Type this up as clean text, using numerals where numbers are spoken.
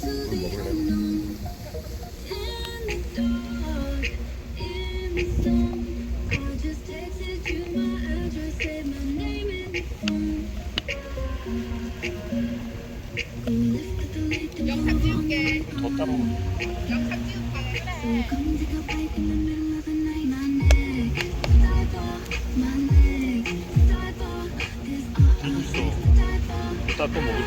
먹을래? 영상 찍을게. 더 따로 영상 찍을게. 그래. 있어. 이따 또 먹을